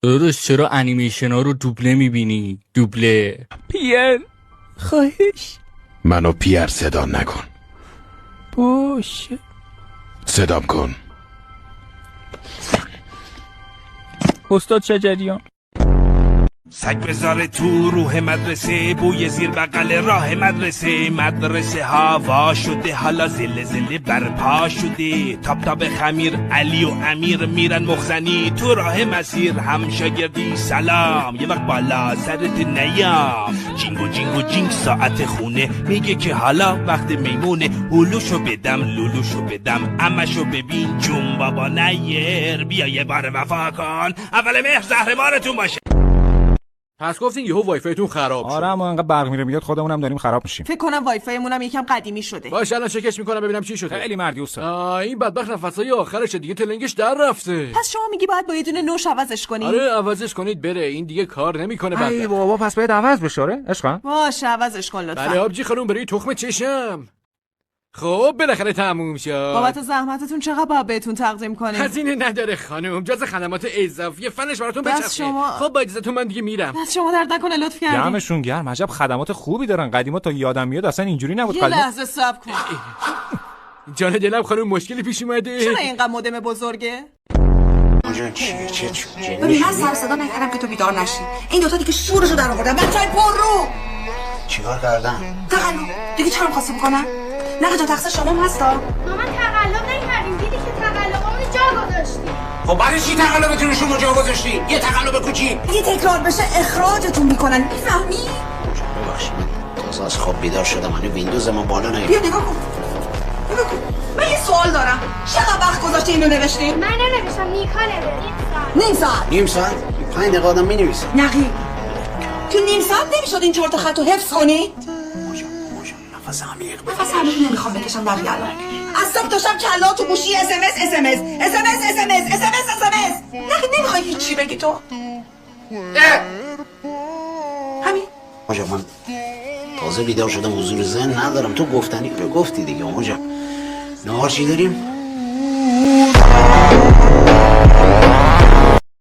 داداش چرا انیمیشن ها رو دوبله میبینی؟ دوبله. پیر خواهش. منو پیر صدا نکن. باشه. صدام کن. استاد شجریان. سگ بذاره تو روح مدرسه، بوی زیر بغل راه مدرسه. مدرسه هوا شده حالا زل زل برپا شده. تاب تاب خمیر علی و امیر میرن مخزنی تو راه مسیر. هم شاگردی سلام یه وقت بالا سرت نیام. جینگو جینگو جینگ ساعت خونه میگه که حالا وقت میمونه. هلوشو بدم لولوشو بدم امشو ببین جون بابا نیر. بیا یه بار وفا کن اول مهر زهرمارتون باشه. پس گفتین یهو وای فایتون خراب شد. آره اما انقدر برق میره میاد خودمونم داریم خراب میشیم. فکر کنم وای فای مونم یکم قدیمی شده. باشه الان چکش میکنم ببینم چی شده. خیلی مردی استاد. این بدبخت نفسای آخرشه دیگه، تلنگش در رفته. پس شما میگی باید با یه دونه نوش عوضش کنی؟ آره عوضش کنید بره، این دیگه کار نمیکنه. ای بدبخت. بابا پس باید عوض بشه. آره عشقم. باشه عوضش کن لطفا. بله آبجی خانم برای تخم چشم. خب بالاخره تموم شد. بابت زحمتتون چقدر باید بهتون تقدیم کنیم؟ هزینه نداره خانم، جز خدمات اضافی فنش براتون بس بچسبه. شما- خب با اجازهتون من دیگه میرم. از شما درد نکنه لطف کردین. گرمشون گرم. عجب خدمات خوبی دارن. قدیما تا یادم میاد اصلا اینجوری نبود. یه لحظه صبر کن. جان دلم خانم مشکلی پیش اومده. چرا اینقدر مودم بزرگه؟ ببین من سر صدا نکردم که تو بیدار نشی. این دوتا دیگه شورشو در آوردن. بچه‌های پر رو چیکار کردن؟ تقلب دیگه چرا می‌خواستی بکنن؟ نه جا تقصیر شما هم هستا. مامان تقلب نکردیم، دیدی که تقلبامون جا گذاشتیم. خب برای چی تقلبتون شما جا گذاشتی؟ یه تقلب کوچیک. یه تکرار بشه اخراجتون میکنن. میفهمی؟ ببخشید من تازه از خواب بیدار شدم. من ویندوز ما بالا نمیاد. بیا نگاه کن. نگاه کن. من یه سوال دارم. چقدر وقت گذاشته اینو نوشتی؟ من ننوشتم، نیکا نوشت. نیم ساعت. 5 دقیقه آدم می‌نویسه. نقی. تو نیم ساعت نمیشد این 4 تا خط رو حفظ کنی؟ نفس عمیق. نفس عمیق نمیخوام بکشم در الان. از صبح تا شب کلا تو گوشی اس ام اس. نقی نمیخوای هیچی بگی تو؟ همین. آجا من تازه بیدار شدم، حضور ذهن ندارم. تو گفتنی رو گفتی دیگه. آجا نهار چی داریم؟